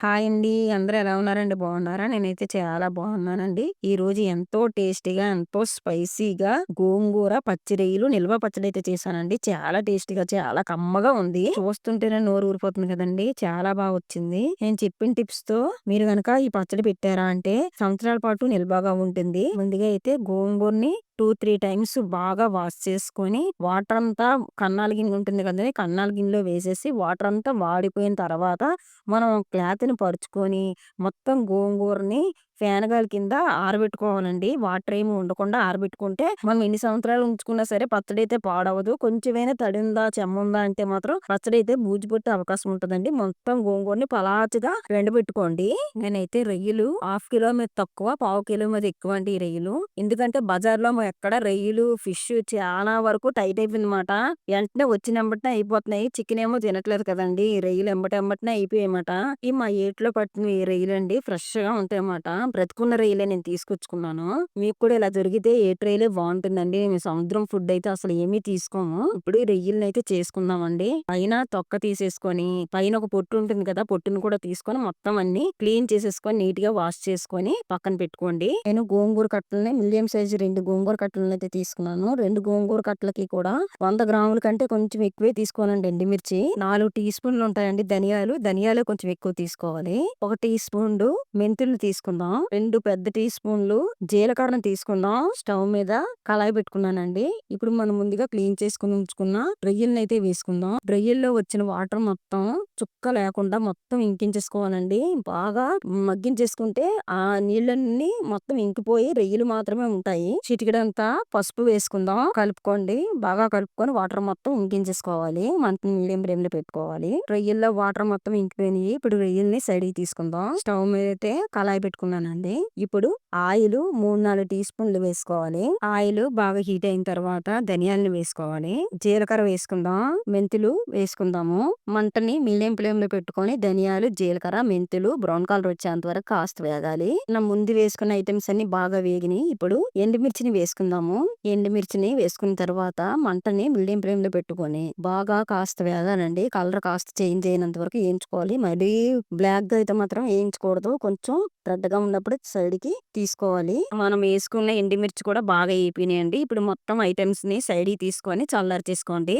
Hi అండి. అందరూ ఎలా ఉన్నారండి? బాగున్నారా? నేనైతే చాలా బాగున్నానండి. ఈరోజు ఎంతో టేస్టీగా, ఎంతో స్పైసీగా గోంగూర పచ్చి రొయ్యలు, నిల్వ పచ్చడైతే చేశానండి. చాలా టేస్టీగా, చాలా కమ్మగా ఉంది. చూస్తుంటేనే నోరు ఊరిపోతుంది కదండీ! చాలా వచ్చింది. నేను చెప్పిన టిప్స్‌తో మీరు గనక ఈ పచ్చడి పెట్టారా అంటే సంవత్సరాల పాటు నిల్వగా ఉంటుంది. ముందుగా అయితే గోంగూరని 2, 3 టైమ్స్ బాగా వాష్ చేసుకొని, వాటర్ అంతా కన్నాల గిన్నె ఉంటుంది కదండీ! కన్నాల గిన్నెలో వేసేసి వాటర్ అంతా వాడిపోయిన తర్వాత మనం క్లాత్‌ని పరుచుకొని, మొత్తం గోంగూరని ఫ్యాన్ గాలి కింద ఆరబెట్టుకోవాలండి. వాటర్ ఏమి ఉండకుండా ఆరబెట్టుకుంటే, మనం ఎన్ని సంవత్సరాలు ఉంచుకున్నా సరే పచ్చడైతే పాడవదు. కొంచెమైనా తడుందా, చెమ్ముందా అంటే మాత్రం పచ్చడైతే బూజు పట్టే అవకాశం ఉంటదండి. మొత్తం గోంగూరని పలాచగా ఎండబెట్టుకోండి. నేనైతే రొయ్యలు హాఫ్ కిలో మీద తక్కువ, పావు కిలో మీద ఎక్కువ అండి ఈ రొయ్యలు. ఎందుకంటే బజార్‌లో ఎక్కడ రొయ్యలు, ఫిష్ చాలా వరకు టైట్ అయిపోయిందన్నమాట. వెంటనే వచ్చినెంబటనే అయిపోతున్నాయి. చికెన్ ఏమో తినట్లేదు కదండీ! రొయ్యలు ఎంబటెంబటనే అయిపోయాయన్నమాట. ఇవి మా ఏట్లో పట్టిన రొయ్యలండి. ఫ్రెష్‌గా ఉంటాయన్నమాట. బ్రతికున్న రొయ్యలే నేను తీసుకొచ్చుకున్నాను. మీకు కూడా ఇలా దొరికితే ఏ ట్రైలే బావుంటుందండి. మేము సముద్రం ఫుడ్ అయితే అసలు ఏమీ తీసుకోము. ఇప్పుడు ఈ రొయ్యలనైతే చేసుకుందామండి. పైన తొక్క తీసేసుకొని, పైన ఒక పొట్టు ఉంటుంది కదా! పొట్టుని కూడా తీసుకొని మొత్తం అన్నీ క్లీన్ చేసేసుకొని, నీట్‌గా వాష్ చేసుకొని పక్కన పెట్టుకోండి. నేను గోంగూర కట్టలని మీడియం సైజ్ 2 గోంగూర కట్టలనైతే తీసుకున్నాను. 2 గోంగూర కట్టలకి కూడా 100 గ్రాముల కంటే కొంచెం ఎక్కువే తీసుకోవాలండి ఎండుమిర్చి. 4 టీ స్పూన్లు ఉంటాయండి ధనియాలు. ధనియాలే కొంచెం ఎక్కువ తీసుకోవాలి. 1 టీ స్పూన్లు మెంతులు తీసుకుందాం. 2 పెద్ద టీ స్పూన్లు జీలకర్రను తీసుకుందాం. స్టవ్ మీద కళాయి పెట్టుకున్నానండి. ఇప్పుడు మనం ముందుగా క్లీన్ చేసుకుని ఉంచుకున్న రొయ్యలనైతే వేసుకుందాం. రొయ్యల్లో వచ్చిన వాటర్ మొత్తం చుక్క లేకుండా మొత్తం ఇంకించేసుకోవాలండి. బాగా మగ్గించేసుకుంటే ఆ నీళ్ళన్నీ మొత్తం ఇంకిపోయి రొయ్యలు మాత్రమే ఉంటాయి. చిటికెడంతా పసుపు వేసుకుందాం. కలుపుకోండి. బాగా కలుపుకొని వాటర్ మొత్తం ఇంకించేసుకోవాలి. మంటని మీడియం ఫ్లేమ్‌లో పెట్టుకోవాలి. రొయ్యల్లో వాటర్ మొత్తం ఇంకిపోయినాయి. ఇప్పుడు రొయ్యల్ని సైడ్‌కి తీసుకుందాం. స్టవ్ మీద అయితే కళాయి పెట్టుకున్నానండి. ఇప్పుడు ఆయిల్ 3, 4 టీ స్పూన్లు వేసుకోవాలి. ఆయిల్ బాగా హీట్ అయిన తర్వాత ధనియాలను వేసుకోవాలి. జీలకర్ర వేసుకుందాం. మెంతులు వేసుకుందాము. మంటని మీడియం ఫ్లేమ్‌లో పెట్టుకొని ధనియాలు, జీలకర్ర, మెంతులు బ్రౌన్ కలర్ వచ్చేంత వరకు కాస్త వేగాలి. మనం ముందు వేసుకున్న ఐటమ్స్ అన్ని బాగా వేగినాయి. ఇప్పుడు ఎండుమిర్చిని వేసుకుందాము. ఎండుమిర్చిని వేసుకున్న తర్వాత మంటని మీడియం ఫ్లేమ్‌లో పెట్టుకొని బాగా కాస్త వేగాలండి. కలర్ కాస్త చేంజ్ అయినంత వరకు వేయించుకోవాలి. మరీ బ్లాక్‌గా అయితే మాత్రం వేయించకూడదు. కొంచెం రెడ్‌గా ఉన్నప్పుడు సైడ్‌కి తీసుకోవాలి. మనం వేసుకున్న ఎండుమిర్చి కూడా బాగా వేగిపోయినాయండి. ఇప్పుడు మొత్తం ఐటమ్స్‌ని సైడ్‌కి తీసుకొని చల్లార్చేసుకోండి.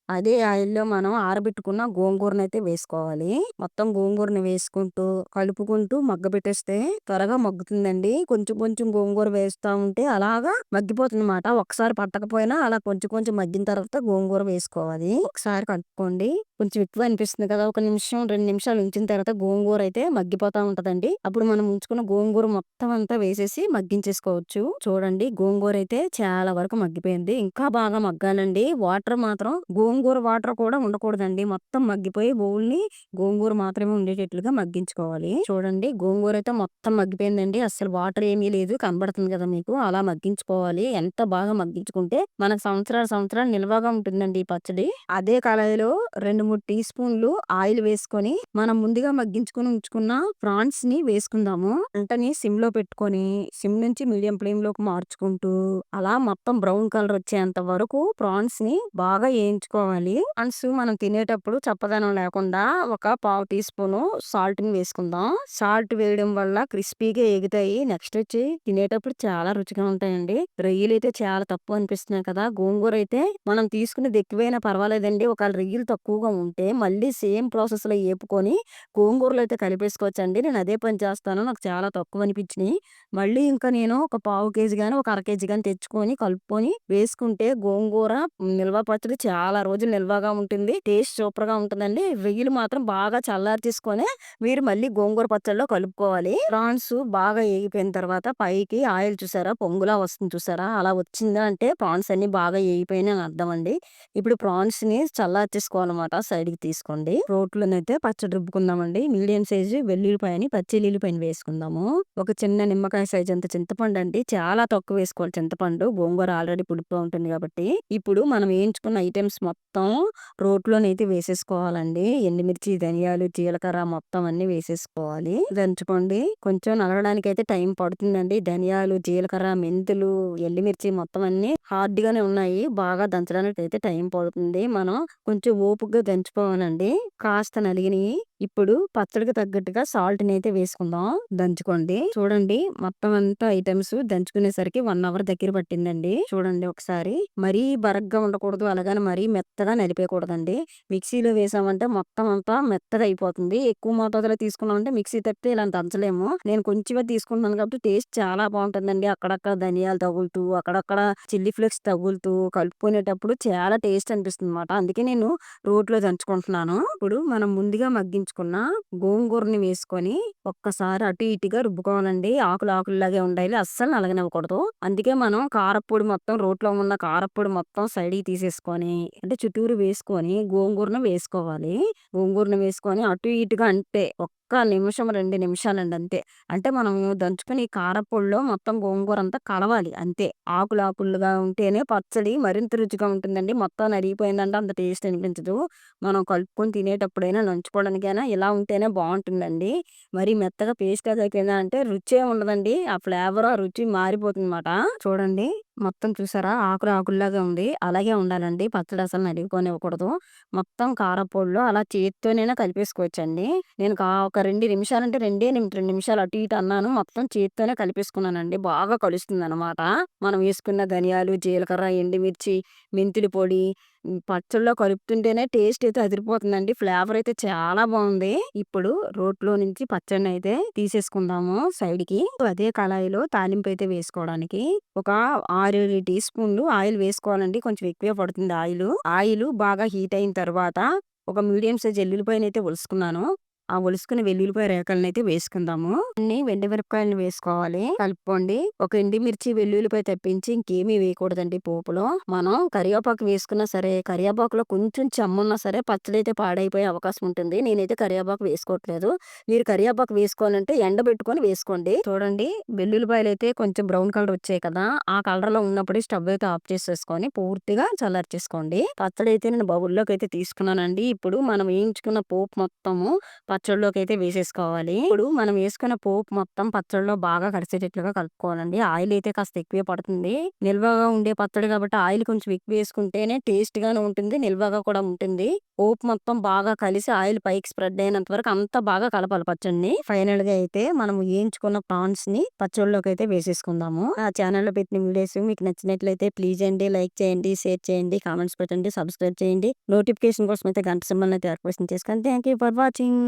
అదే ఆయిల్‌లో మనం ఆరబెట్టుకున్న గోంగూరనైతే వేసుకోవాలి. మొత్తం గోంగూరని వేసుకుంటూ, కలుపుకుంటూ మగ్గబెట్టేస్తే త్వరగా మగ్గుతుందండి. కొంచెం కొంచెం గోంగూర వేస్తా ఉంటే అలాగా మగ్గిపోతుందన్నమాట. ఒకసారి పట్టకపోయినా అలా కొంచెం కొంచెం మగ్గిన తర్వాత గోంగూర వేసుకోవాలి. ఒకసారి కలుపుకోండి. కొంచెం ఎక్కువ అనిపిస్తుంది కదా! ఒక నిమిషం, 2 నిమిషాలు ఉంచిన తర్వాత గోంగూర అయితే మగ్గిపోతా ఉంటదండి. అప్పుడు మనం ఉంచుకున్న గోంగూర మొత్తం అంతా వేసేసి మగ్గించేసుకోవచ్చు. చూడండి గోంగూర అయితే చాలా వరకు మగ్గిపోయింది. ఇంకా బాగా మగ్గాలండి. వాటర్ మాత్రం గోంగూర వాటర్ కూడా ఉండకూడదండి. మొత్తం మగ్గిపోయి ఓన్లీ గోంగూర మాత్రమే ఉండేటట్లుగా మగ్గించుకోవాలి. చూడండి గోంగూర అయితే మొత్తం మగ్గిపోయిందండి. అస్సలు వాటర్ ఏమీ లేదు. కనబడుతుంది కదా మీకు. అలా మగ్గించుకోవాలి. ఎంత బాగా మగ్గించుకుంటే మనకు సంవత్సరాలు సంవత్సరాలు నిల్వగా ఉంటుందండి ఈ పచ్చడి. అదే కళాయిలో 2, 3 టీ స్పూన్లు ఆయిల్ వేసుకొని మనం ముందుగా మగ్గించుకొని ఉంచుకున్న ప్రాన్స్ ని వేసుకుందాము. మంటని సిమ్ లో పెట్టుకొని సిమ్ నుంచి మీడియం ఫ్లేమ్ లోకి మార్చుకుంటూ అలా మొత్తం బ్రౌన్ కలర్ వచ్చేంత వరకు ప్రాన్స్ ని బాగా వేయించుకోవాలి. ప్రాన్స్ మనం తినేటప్పుడు చప్పదనం లేకుండా ఒక పావు టీ స్పూన్ సాల్ట్ ని వేసుకుందాం. సాల్ట్ వేయడం వల్ల క్రిస్పీగా ఎగుతాయి. నెక్స్ట్ వచ్చి తినేటప్పుడు చాలా రుచిగా ఉంటాయండి. రొయ్యలు అయితే చాలా తక్కువ అనిపిస్తున్నాయి కదా! గోంగూర అయితే మనం తీసుకునేది ఎక్కువైనా పర్వాలేదండి. ఒకవేళ రొయ్యలు తక్కువగా ఉంటే మళ్ళీ సేమ్ ప్రాసెస్ లో ఏపుకొని గోంగూరలో అయితే కలిపేసుకోవచ్చండి. నేను అదే పని చేస్తాను. నాకు చాలా తక్కువ అనిపించినాయి. మళ్ళీ ఇంకా నేను ఒక పావు కేజీ గాని, ఒక అర కేజీ గాని తెచ్చుకొని కలుపుకొని వేసుకుంటే గోంగూర నిల్వ పచ్చడి చాలా రోజులు నిల్వగా ఉంటుంది. టేస్ట్ సూపర్‌గా ఉంటుందండి. రొయ్యలు మాత్రం బాగా చల్లార్చేసుకొని మీరు మళ్ళీ గోంగూర పచ్చడిలో కలుపుకోవాలి. ప్రాన్స్ బాగా ఏగిపోయిన తర్వాత పైకి ఆయిల్ చూసారా? పొంగులా వస్తుంది చూసారా? అలా వచ్చిందా అంటే ప్రాన్స్ అన్ని బాగా ఏగిపోయినాయి అని అర్థం అండి. ఇప్పుడు ప్రాన్స్‌ని చల్లార్చేసుకోవాలన్నమాట. సైడ్‌కి తీసుకోండి. రోట్లోనైతే పచ్చడి రుబ్బుకుందామండి. మీడియం సైజు వెల్లుల్లిపాయని, పచ్చి ఎల్లుల్లిపాయని వేసుకుందాము. ఒక చిన్న నిమ్మకాయ సైజ్ అంత చింతపండు అండి. చాలా తక్కువ వేసుకోవాలి చింతపండు. గోంగూర ఆల్రెడీ పులుపుగా ఉంటుంది కాబట్టి. ఇప్పుడు మనం వేయించుకున్న ఐటెమ్స్ మొత్తం రోట్లోనైతే వేసేసుకోవాలండి. ఎండుమిర్చి, ధనియాలు, జీలకర్ర మొత్తం అన్నీ వేసేసుకోవాలి. దంచుకోండి. కొంచెం నలగడానికైతే టైం పడుతుందండి. ధనియాలు, జీలకర్ర, మెంతులు, ఎండుమిర్చి మొత్తం అన్నీ హార్డ్‌గానే ఉన్నాయి. బాగా దంచడానికైతే టైం పడుతుంది. మనం కొంచెం ఓపికగా దంచుకోవాలండి. కాస్త నలిగినయి. ఇప్పుడు పచ్చడికి తగ్గట్టుగా సాల్ట్‌నైతే వేసుకుందాం. దంచుకోండి. చూడండి మొత్తం అంతా ఐటెమ్స్ దంచుకునేసరికి 1 అవర్ దగ్గర పట్టిందండి. చూడండి ఒకసారి. మరీ బరగ్గా ఉండకూడదు. అలాగని మరీ మెత్తగా నలిపేయకూడదండి. మిక్సీలో వేసామంటే మొత్తం అంతా మెత్తగా అయిపోతుంది. ఎక్కువ మోతాదులో తీసుకున్నామంటే మిక్సీ తప్పితే ఇలా దంచలేము. నేను కొంచెమే తీసుకుంటున్నాను కాబట్టి టేస్ట్ చాలా బాగుంటుందండి. అక్కడక్కడ ధనియాలు తగులుతూ, అక్కడక్కడ చిల్లీ ఫ్లేక్స్ తగులుతూ కలుపుకునేటప్పుడు చాలా టేస్ట్ అనిపిస్తుందన్నమాట. అందుకే నేను రోట్లో దంచుకుంటున్నాను. ఇప్పుడు మనం ముందుగా మగ్గించుకున్న గోంగూరని వేసుకొని ఒక్కసారి అటు ఇటుగా రుబ్బుకోవాలండి. ఆకులు ఆకుల్లాగే ఉండాలి. అస్సలు నలగనివ్వకూడదు. అందుకే మనం కారప్పొడి మొత్తం రోట్లో ఉన్న కారప్పొడి మొత్తం సైడ్‌కి తీసేసుకొని అంటే చుట్టూరు వేసుకొని గోంగూరను వేసుకోవాలి. గోంగూరను వేసుకొని అటు ఇటుగా అంటే ఒక్క నిమిషం, 2 నిమిషాలండి అంతే. అంటే మనము దంచుకుని ఈ కారప్పొడిలో మొత్తం గోంగూర అంతా కలవాలి అంతే. ఆకులు ఆకులుగా ఉంటేనే పచ్చడి మరింత రుచిగా ఉంటుందండి. మొత్తం నలిగిపోయిందంటే అంత టేస్ట్ అనిపించదు. మనం కలుపుకొని తినేటప్పుడైనా, నంచుకోవడానికైనా ఇలా ఉంటేనే బావుంటుందండి. మరీ మెత్తగా పేస్ట్‌లాగా అయిపోయిందంటే రుచే ఉండదండి. ఆ ఫ్లేవర్, ఆ రుచి మారిపోతుందన్నమాట. చూడండి మొత్తం చూసారా? ఆకులు ఆకుల్లాగా ఉంది. అలాగే ఉండాలండి. పచ్చడి అసలు నలిగిపోనివ్వకూడదు. మొత్తం కారప్పొడిలో అలా చేత్తోనైనా కలిపేసుకోవచ్చండి. నేను ఒక 2 నిమిషాలంటే 2 నిమిషాలు అటు ఇటు అన్నాను. మొత్తం చేత్తోనే కలిపేసుకున్నానండి. బాగా కలుస్తుందనమాట. మనం వేసుకున్న ధనియాలు, జీలకర్ర, ఎండుమిర్చి, మెంతుల పొడి పచ్చడిలో కలుపుతుంటేనే టేస్ట్ అయితే అదిరిపోతుందండి. ఫ్లేవర్ అయితే చాలా బాగుంది. ఇప్పుడు రోట్లో నుంచి పచ్చడినైతే తీసేసుకుందాము సైడ్‌కి. అదే కళాయిలో తాలింపు అయితే వేసుకోవడానికి ఒక 6, 7 టీ స్పూన్లు ఆయిల్ వేసుకోవాలండి. కొంచెం ఎక్కువే పడుతుంది ఆయిలు. ఆయిలు బాగా హీట్ అయిన తర్వాత ఒక మీడియం సైజ్ ఎల్లుల్లిపాయనైతే ఒలుసుకున్నాను. ఆ ఒలుసుకున్న వెల్లుల్లిపాయ రేఖలనైతే వేసుకుందాము. అన్ని ఎండుమిరపకాయలను వేసుకోవాలి. కలుపుకోండి. ఒక ఎండుమిర్చి, వెల్లుల్లిపాయ తప్పించి ఇంకేమీ వేయకూడదండి పోపులో. మనం కరివేపాకు వేసుకున్నా సరే, కరివేపాకులో కొంచెం చెమ్మున్నా సరే పచ్చడైతే పాడైపోయే అవకాశం ఉంటుంది. నేనైతే కరివేపాకు వేసుకోవట్లేదు. మీరు కరివేపాకు వేసుకోవాలంటే ఎండబెట్టుకొని వేసుకోండి. చూడండి వెల్లుల్లిపాయలైతే కొంచెం బ్రౌన్ కలర్ వచ్చాయి కదా! ఆ కలర్‌లో ఉన్నప్పుడే స్టవ్ అయితే ఆఫ్ చేసేసుకొని పూర్తిగా చల్లార్చేసుకోండి. పచ్చడైతే నేను బౌల్‌లోకైతే తీసుకున్నానండి. ఇప్పుడు మనం వేయించుకున్న పోపు మొత్తము పచ్చడిలోకైతే వేసేసుకోవాలి. ఇప్పుడు మనం వేసుకున్న పోపు మొత్తం పచ్చడిలో బాగా కలిసేటట్లుగా కలుపుకోవాలండి. ఆయిల్ అయితే కాస్త ఎక్కువే పడుతుంది. నిల్వగా ఉండే పచ్చడి కాబట్టి ఆయిల్ కొంచెం ఎక్కువ వేసుకుంటేనే టేస్ట్‌గాను ఉంటుంది. నిల్వగా కూడా ఉంటుంది. పోపు మొత్తం బాగా కలిసి ఆయిల్ పైకి స్ప్రెడ్ అయినంత వరకు అంతా బాగా కలపాలి పచ్చడిని. ఫైనల్‌గా అయితే మనం వేయించుకున్న ప్రాన్స్‌ని పచ్చడిలోకైతే వేసేసుకుందాము. నా ఛానెల్‌లో పెట్టిన వీడియోస్ మీకు నచ్చినట్లయితే ప్లీజ్ అండి లైక్ చేయండి, షేర్ చేయండి, కామెంట్స్ పెట్టండి, సబ్స్క్రైబ్ చేయండి. నోటిఫికేషన్ కోసం అయితే గంట సింబల్‌ని అయితే యాక్టివేషన్ చేసుకోండి. Thank you for watching.